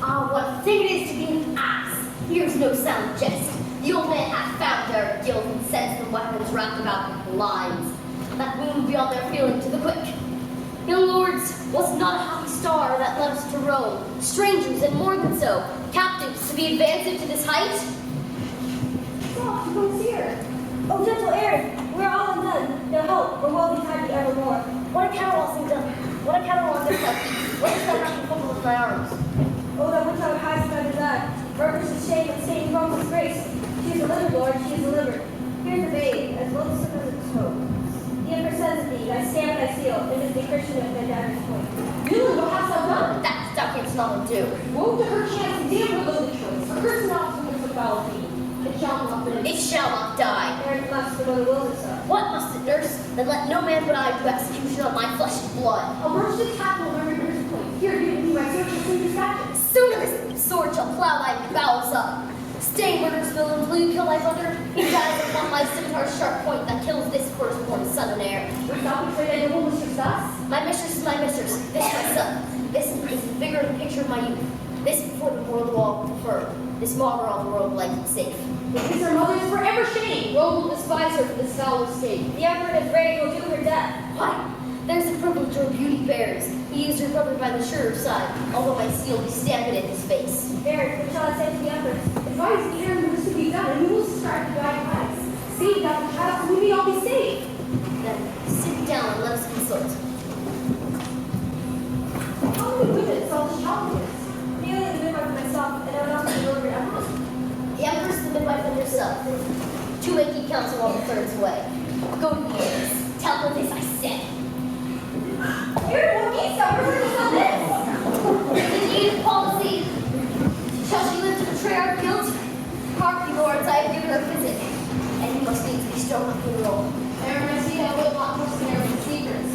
Ah, what thing it is to be an ass! Here's no sound jest. The old man hath found their guilt and sends the weapons round about with lines. That wound beyond their feeling to the quick. Young lords, was it not a happy star that led us to Rome? Strangers, and more than so, captives to be advanced to this height? Soft, who's here? Oh, gentle Aaron, we're all undone. No hope, or will be tied evermore. What a counterwalking done. What a counterwalking done. What is that rushing fumble with my arms? Oh, that which I would hide from my desire. Reverence shame and stain Rome's disgrace. She is delivered, Lord, she is delivered. Here's the babe, as well as the hope. The emperor says of thee, thy stamp, thy seal, it is the Christian of thy daughter's point. You, what hast thou done? That thou canst not undo. Woe to her chance, damn her lowly choice. A curse not from the fallacy. It shall not be. It shall not die. Aaron must, the mother wills it so. What must it nurse? Then let no man but I do execution on my flesh and blood. A merchant capital murderer's point. Here, give me my search and dispatches. Sooner this sword shall plow thy bowels up. Stay, murderous villain, until you kill thy brother. He dies upon my scimitar's sharp point that kills this firstborn son and heir. Wilt thou betray thy noble mistress thus? My mistress is my mistress. This my son. This is the vigor and picture of my youth. This before the world will all prefer. This martyr all the world will like safe. Because her mother is forever shame. Rome will despise her for this foul escape. The emperor has ready will do her death. Why? There's the privilege her beauty bears. He is her brother by the surer side, although my seal be stamped in his face. Baron, what shall I say to the empress? Advise the errand what is to be done, and we will start to guide advice. See that the child, we may all be saved. Then sit down and let us consult. How many women saw this child with? Merely the midwife myself, and I not the Lord empress. The empress, the midwife, and yourself. Two may keep counsel while the third's away. Go to the empress. Tell her this I said. Here, what means that? We're going to tell this. Indeed, policy. Shall she live to betray our guilt? Hark, you lords, I have given her physic, and you must needs be strong up your role. Baron, I see that will not mercenary with secrets.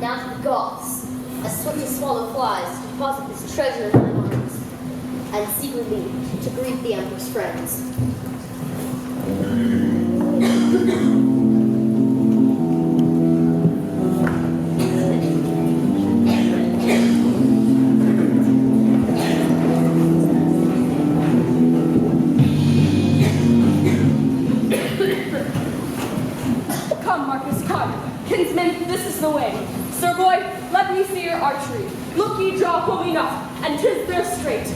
Now to the Goths, as swift as swallow flies, to deposit this treasure in mine arms, and secretly to greet the emperor's friends. Come, Marcus, come. Kinsman, this is the way. Sir boy, let me see your archery. Look ye draw full enough, and 'tis there straight.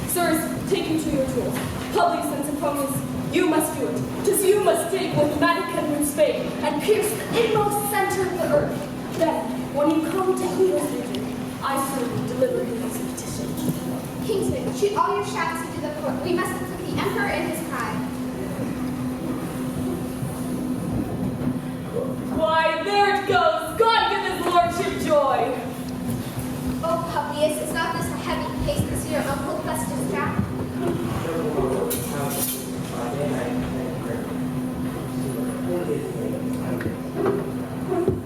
Sirs, take you to your tools. Publius and Sempronius, you must do it. 'Tis you must dig with mattock and with spade, and pierce the inmost center of the earth. Then, when you come to Hero's region, I certainly deliver his petition. Kingsman, shoot all your shafts into the court. We must put the emperor in his pride. Why, there it goes! God give his lordship joy! Oh, Publius, is not this a heavy case this your uncle Festus trap?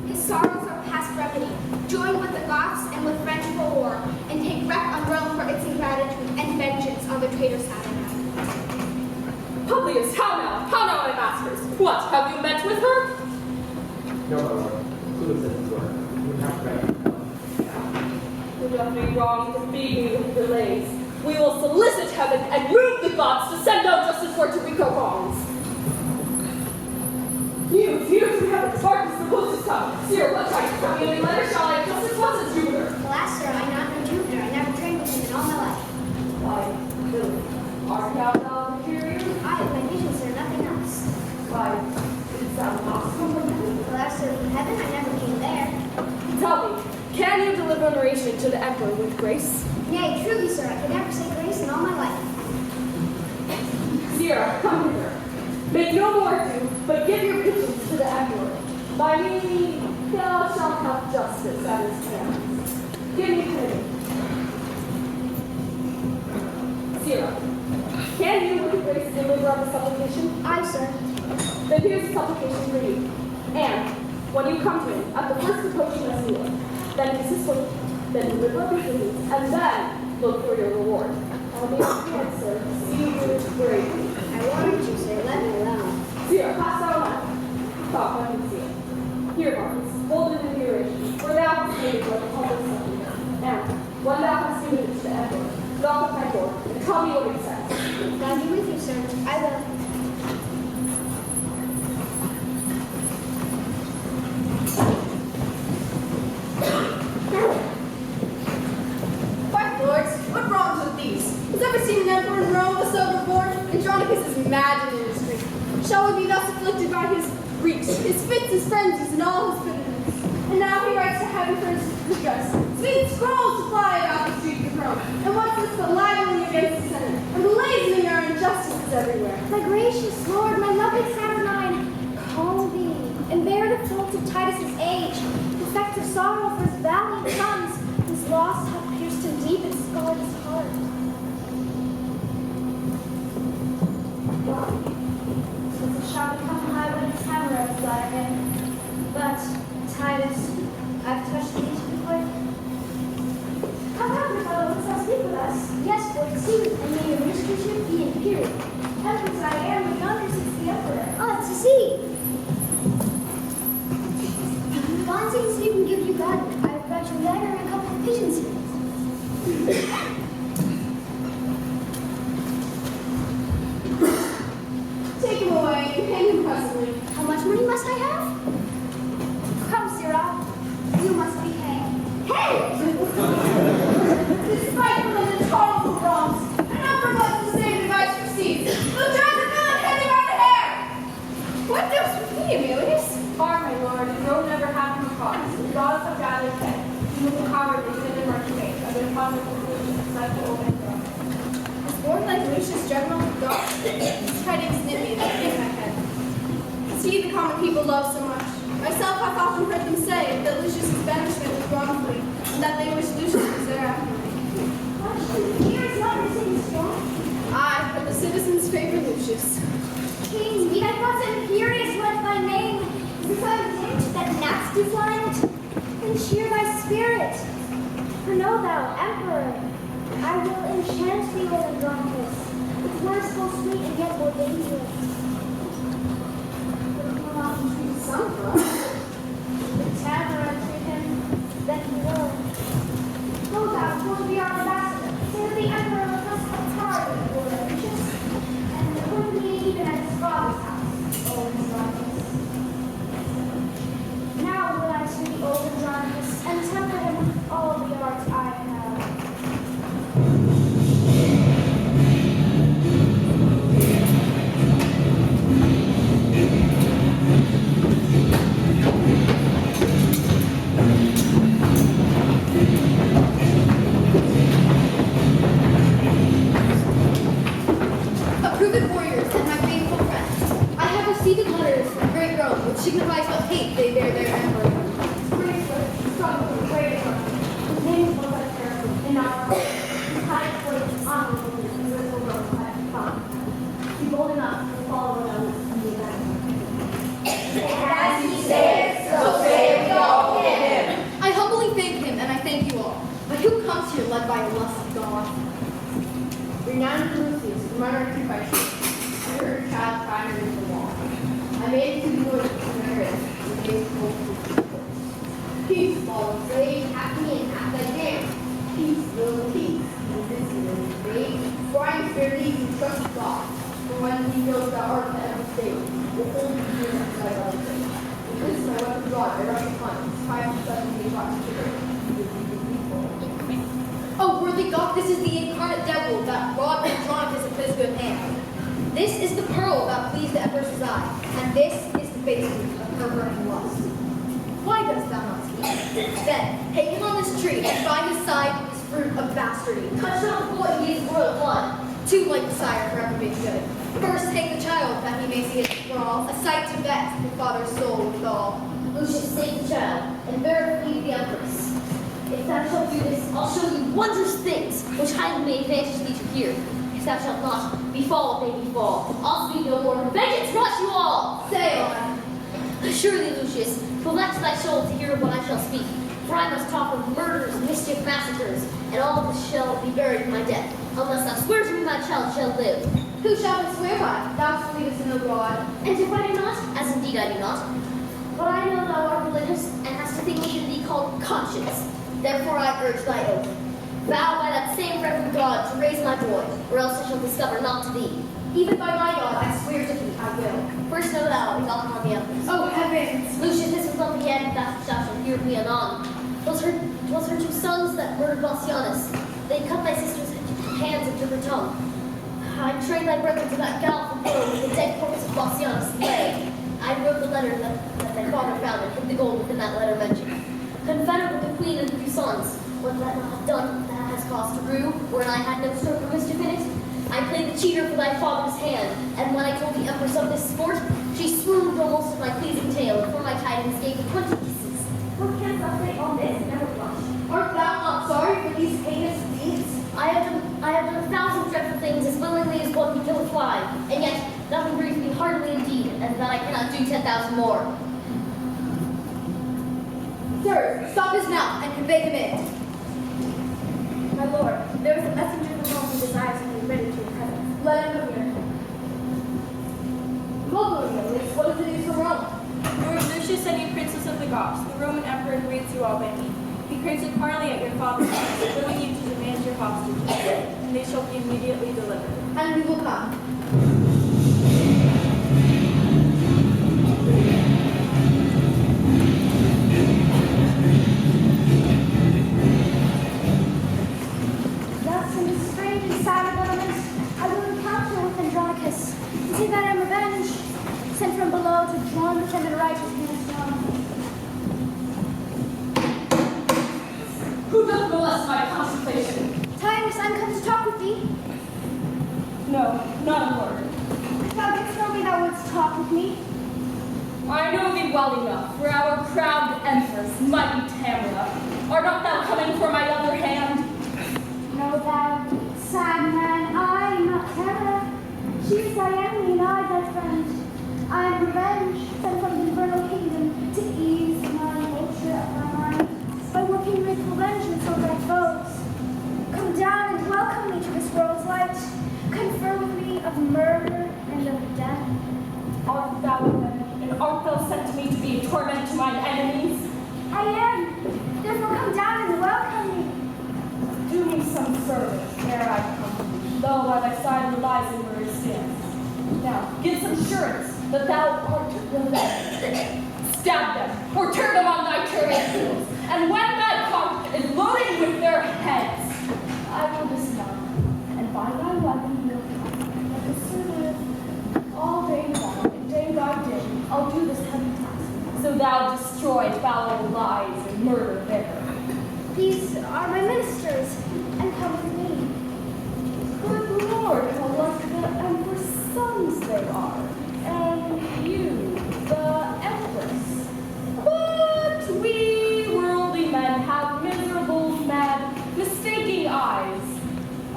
His sorrows are past remedy. Join with the Goths and with French for war, and take wreck on Rome for its ingratitude and vengeance on the traitor Saturn. Publius, how now? How now, my masters? What, have you met with her? No, my lord. Who is at the door? You have to You have me wrong to feed me with delays. We will solicit heaven and move the gods to send out justice for Tarico wrongs. News from heaven, Spartans the post is come. Sir, what Titus brought me any letter? Shall I have justice once as Jupiter? Alas, sir, I not know Jupiter. I never trained with him in all my life. Why, Lily, art thou now inferior? I have my vision, sir, nothing else. Why, didst thou not come from heaven? Alas, sir, from heaven I never came there. Tell me, can you deliver an oration to the emperor with grace? Nay, truly, sir, I could never say grace in all my life. Sierra, come hither. Make no more ado, but give your petitions to the emperor. By me, thou shalt have justice at his hands. Give me pity. Sierra, can you with grace deliver up a supplication? Aye, sir. Then here's a supplication for you. And when you come to him, at the first approach you must kneel. Then kiss his foot, then deliver up his duties, and then look for your reward. I'll be your sir. See you bravely. I wanted you, sir. Let me alone. Here, pass out now. Stop, let me see it. Here, Marcus, hold it in the oration, for thou hast stated what the public supplication. And when thou hast given it to the emperor, knock at my door, and tell me what it says. God be with you, sir. I will. What, lords? What wrongs with these? Has ever seen an emperor in Rome with sober board? Andronicus is mad in his grief. Shall we be thus afflicted by his griefs, his fits, his frenzies, and all his bitterness? And now he writes to heaven for his redress. Sweet scrolls to fly about the streets of Rome. And what's this but libeling against the Senate, and blazoning our injustices everywhere? My gracious Lord, my lovely Saturnine, calm thee, and bear the fault of Titus's age, perfect the sorrow for his valiant sons, whose loss hath pierced him deep and scarred his heart. It shall become high when his hammer is fly again. But, Titus, I've touched thee to the quick. Come out, fellow, wouldst thou speak with us? Yes, for to see and may your ministership be imperial. Empress, I he, Aemilius? Far, my lord, and Rome never had him a cause. The gods have gathered men, who will cowardly sit in march made, of their father conclusions, like the old emperor. Was born like Lucius, general of God. These tidings knit me like in my head. See the common people love so much. Myself hath often heard them say that Lucius' banishment was wrongfully, and that they wish Lucius was thereafter. Here is not your city strong. Aye, but the citizens favor Lucius. King, be thy thoughts imperious, let thy name. Is this thy intent that gnats do flight? Then cheer thy spirit. For know thou, Emperor, I will enchant thee with Andronicus, with words full sweet and yet more dangerous. Some for us. The tavern treat him, Then he will. Go thou, go to be our ambassador. Say that the Emperor will thus have charge of the war of riches, and put me even at his father's house, O Andronicus. Now will I to the old Andronicus, and temper him with all the arts I have. Approved warriors and my faithful friends, I have received letters from great Rome which signifies what hate they bear their emperor. Great work, strong from great work. His name is Lord Careful, in our heart. His high voice is honorable in the little world I have found. Be bold enough to follow us in the event. as he saith, so saith we all with him. I humbly thank him and I thank you all. But who comes here led by a lust of God? Renowned Lucius, the monarch of Titus, I heard a child crying against the wall. I made it to the woods and heard it, and gave it to peace, fallen slave, half me and half thy dam. Peace, little peace, and this is the day. For I am spare thee and trust God. For when he knows thou art the ever state, will hold you here as thy other faith. And this is my weapon brought, I rush upon it, 570 shots to her. Oh, worthy God, this is the incarnate devil that robbed Andronicus of his good hand. This is the pearl that pleased the emperor's eye, and this is the base fruit of pervert and lust. Why dost thou not speak? Then, hang him on this tree, and by his side is fruit of bastardy. Touch not the boy, he is royal blood. Two like the sire forever being good. First hang the child, that he may see his thrall, a sight to vex the father's soul withal. Lucius, save the child, and bear it for the empress. If thou shalt do this, I'll show you wondrous things, which highly may advantage thee to hear. If thou shalt not, befall what may befall. I'll speak no more, vengeance rush you all! Say on. Surely, Lucius, collect thy soul to hear what I shall speak. For I must talk of murders, mischief, massacres, and all this shall be buried in my death, unless thou swear to me my child shall live. Who shall we swear by? Thou shalt lead us in the broad. And if I do not, as indeed I do not, but I know thou art religious, and hast a thing within thee called conscience. Therefore I urge thy oath. Vow by that same reverend God to raise my boy, or else I shall discover not to thee. Even by my God, I swear to thee, I will. First know thou, we not on the empress. Oh, heavens! Lucius, this was not the end, that which thou shalt hear of me anon. 'Twas her 2 sons that murdered Bassianus. They cut thy sister's hands and took her tongue. I trained thy brethren to that gallop below with the dead corpse of Bassianus lay. I wrote the letter that thy father found and hid the gold within that letter mentioned. Confederate with the queen and 3 sons, what that not have done, that has cause to rue, wherein I had no stroke of mischief in it. I played the cheater for thy father's hand, and when I told the empress of this sport, she swooned almost at my pleasing tale, and for my tidings gave me 20 kisses. What canst thou say on this, never blush? Art thou not sorry for these heinous deeds? I have done 1,000 dreadful things as willingly as one can kill a fly, and yet nothing grieves me heartily indeed, as that I cannot do 10,000 more. Sirs, stop his mouth and convey him in. My lord, there is a messenger from home who desires to be ready to your presence. Let him come here. Welcome, Aemilius. What is the news from Rome? Lord Lucius and you princes of the Goths, the Roman emperor greets you all by me. He craves a parley at your father's house, willing you to demand your hostages, and they shall be immediately delivered. And we will come. Thus, in this strange and sad government, I will encounter with Andronicus, and say that I am revenge, sent from below to drawn with an not a word. Thou didst know me thou wouldst talk with me. I know thee well enough, for our proud empress, mighty Tamara. Art not thou coming for my other hand? Know thou, sad man, I am not Tamara. She is Diane, and I thy friend. I am revenge, sent from the infernal kingdom to ease my nature of my mind by working with vengeance over thy foes. Come down and welcome me to this world's light. Confer with me of murder and of death. Art thou revenge, and art thou sent to me to be a torment to mine enemies? I am. Therefore come down and welcome me. Do me some service ere I come, though by thy side lies and murder stands. Now, give some assurance that thou art revenge. Stab them, or turn them on thy turret wheels, and when thy cock is loaded with their heads, I will dismount, and by thy weapon will come, like a servant, all day long, and day by day, I'll do this heavy task, so thou destroy foul lies and murder there. These are my ministers, and come with me. Good Lord, how like the Emperor's sons they are, and you, the Empress. But we worldly men have miserable, mad, mistaking eyes.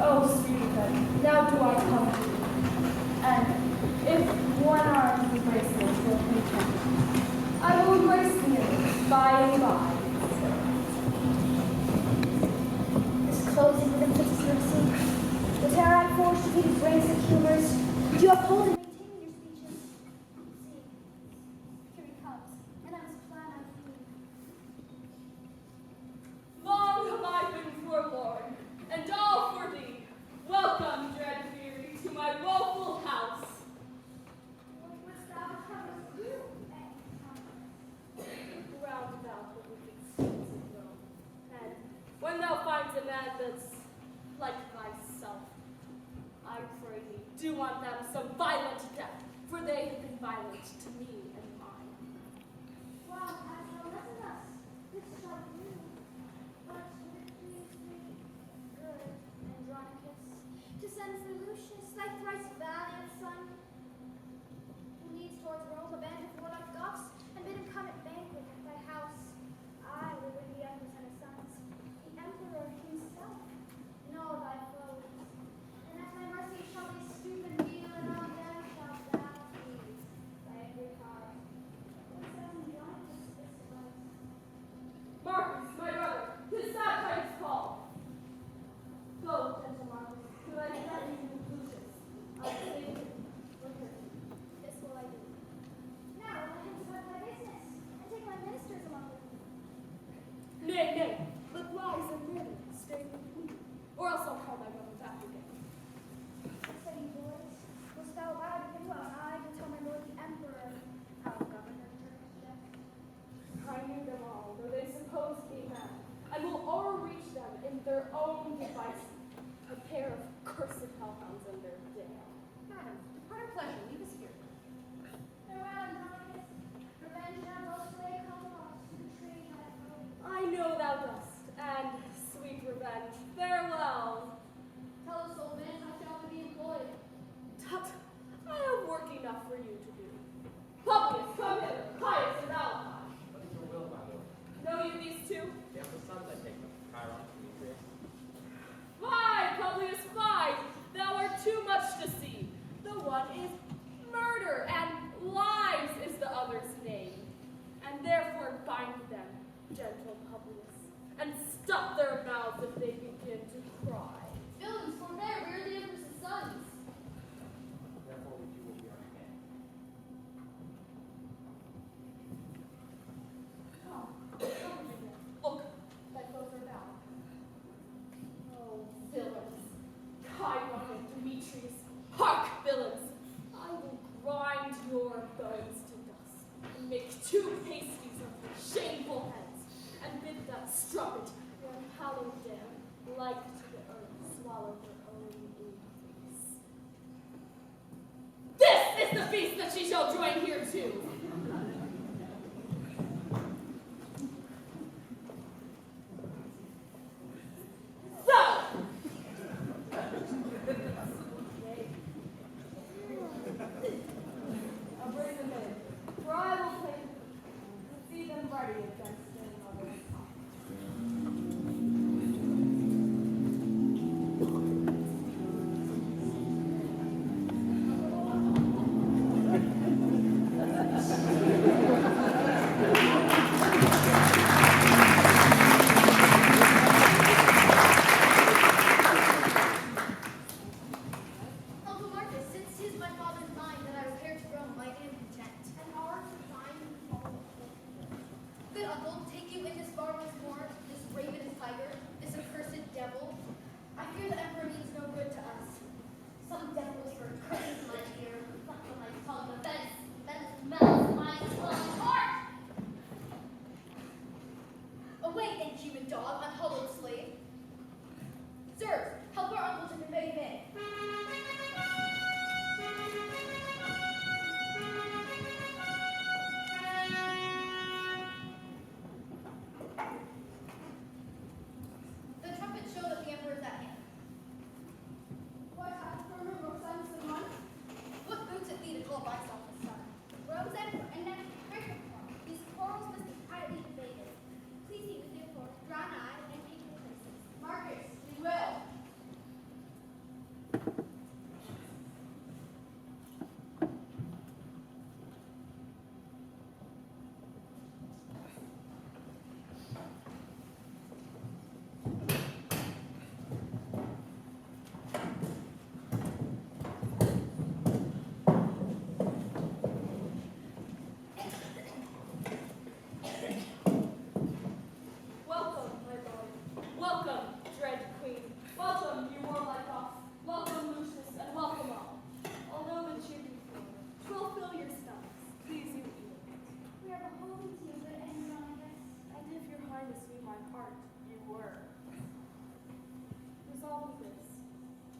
Oh, sweet friend, now do I come to you. And if one arm of the bracelet will content, I will embrace the image by and by. This closing with implicit mercy, the terror I forged to keep his brains and humors, do you uphold and maintain your speeches? See, here he comes, and I must plan out for you. Long have I been forlorn, and all for thee. Welcome, dread Fury, to my woeful house. What wouldst thou have us do? Round about the wicked streets of Rome. And when thou finds a man that's like thyself, I pray thee, do on them some violent death, for they have been violent to me and mine. Wow, hast thou lessened us? This shall do. But would it please me, good Andronicus, to send for Lucius, thy thrice valiant son, who leads towards Rome a band of warlike Goths, and bid him come at banquet at thy house. I will bring the empress and her sons, the emperor himself, and all thy foes. And at thy mercy shall they stoop and kneel, and on them shalt thou please thy angry heart. What says Andronicus this was? Marcus, my brother, 'tis that Titus call. Go, gentle Marcus, to thy friend Lucius. I say him, with her. This will I do. Now let him start my business, and take my ministers along with me. Nay, nay, let lies and murder stay with me, or else I'll call my brother back again. Steady, boys. Wilt thou allow to do while I will tell my lord the emperor how governor Turkish death? I knew them all, though they supposed me mad, and will o'erreach them in their own devices, a pair of cursed hellhounds in their dam. Madam, depart our pleasure, leave us here. Farewell, Andronicus. Revenge now most lay come lost to betray my foe. I know thou dost, and, sweet revenge, farewell. Tell us, old man, how shall we be employed? Tut, I have work enough for you to do. Publius, come hither, Caius and Valentine. What is your will, my lord? Know you these two? The emperor's sons, I take them. Chiron, Demetrius. Fie, Publius, fie! Thou art too much to see. The one is murder, and lies is the other's name. And therefore bind them, gentle Publius, and stop their mouths if they begin to cry. Villains, forbear, we are the empress's sons. Therefore, you will be our command. Look, thy foes are bound. Oh, villains! Chiron and Demetrius, hark, villains! I will grind your bones to dust, and make two pasties of your shameful heads, and bid that strumpet, your unhallowed dam, like to the earth, swallow her own increase. This is the feast that she shall join here too. So, ready against their mother's heart. Uncle Marcus, since 'tis my father's mind that I repair to Rome, I am content. And ours is thine and follow. Good uncle, take you in this barbarous war, this raven tiger, this accursed devil. I fear the emperor means no good to us. Some devils for curses my ear, pluck from my tongue the fence, that smells my swelling heart. Away, inhuman dog, unhallowed slave. Sirs, help our uncle to convey him in. The trumpets show that the emperor is at hand. What hath for son someone? What boots it thee to call thyself a son? Rome's emperor and next great reform. These quarrels must be privately debated. Please see with therefore draw nigh and take your places. Marcus, we will. Welcome, my lord. Welcome, dread queen. Welcome, you warlike off. Welcome, Lucius, and welcome all. Although the cheer before, 'twill fill your stomachs. Please you eat it. We are beholden to you, good Andronicus. And if your highness knew my heart, you were. Resolve this,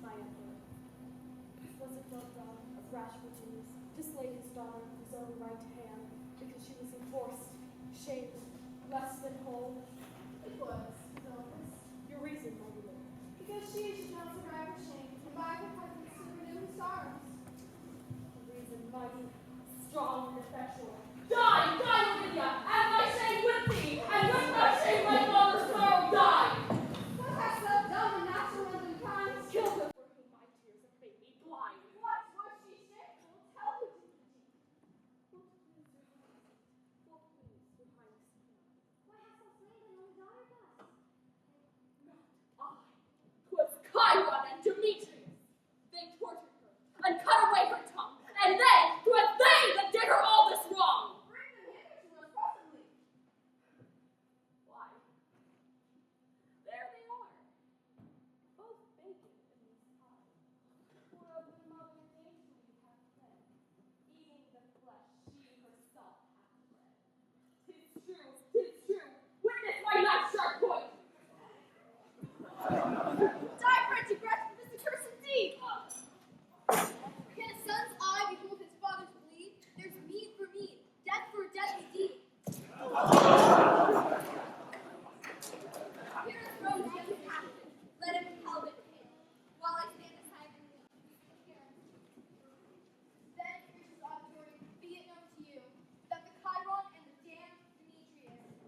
my emperor. Was it not done of rash Virginius to slay his daughter with his own right hand because she was enforced, shamed, less than whole? It was, Philippus. Your reason, my lord. Because she should not survive her shame, and by her presence to renew his sorrows. A reason mighty, strong, and effectual. Die, die, Lavinia, and thy shame with thee, and with thy shame my father's sorrow die! What hast thou done, unnatural and unkind? Kill them for whom my tears have made me blind. What was she shameful? Tell her to the deed. What please your highness king? Why hast thou slain thine own daughter thus? Not I. 'Twas Chiron and Demetrius. They tortured her, and cut away her tongue, and then 'twas they that did her all this wrong. Bring them hither to us presently. Why? There they are, both baked in these pies, whereof the mother daintily hath fed, eating the flesh she herself hath bred. 'Tis true, witness my knife sharp point. Die, Frenzy breath, for this accursed deed! Can a son's eye behold his father's bleed? There's meed for meed, death for a deadly deed. Here is Rome's young captain, let him be held in hand, while I stand aside and hear. Then, gracious auditory, be it known to you, that the Chiron and the damned Demetrius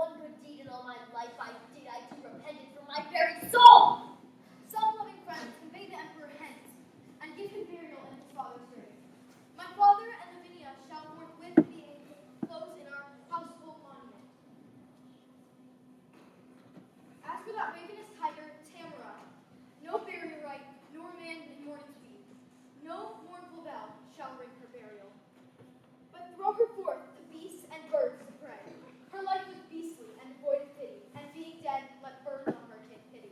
one good deed in all my life I do repent it from my very soul. Some loving friends convey the emperor hence, and give him burial in his father's grave. My father and Lavinia shall forthwith be enclosed in our household monument. As for that ravenous tiger, Tamara, no burial rite, nor man in mourning speed. No mournful bell shall ring her burial. But throw her forth to beasts and birds to prey. Her life was beastly and devoid of pity, and being dead, let birds on her take pity.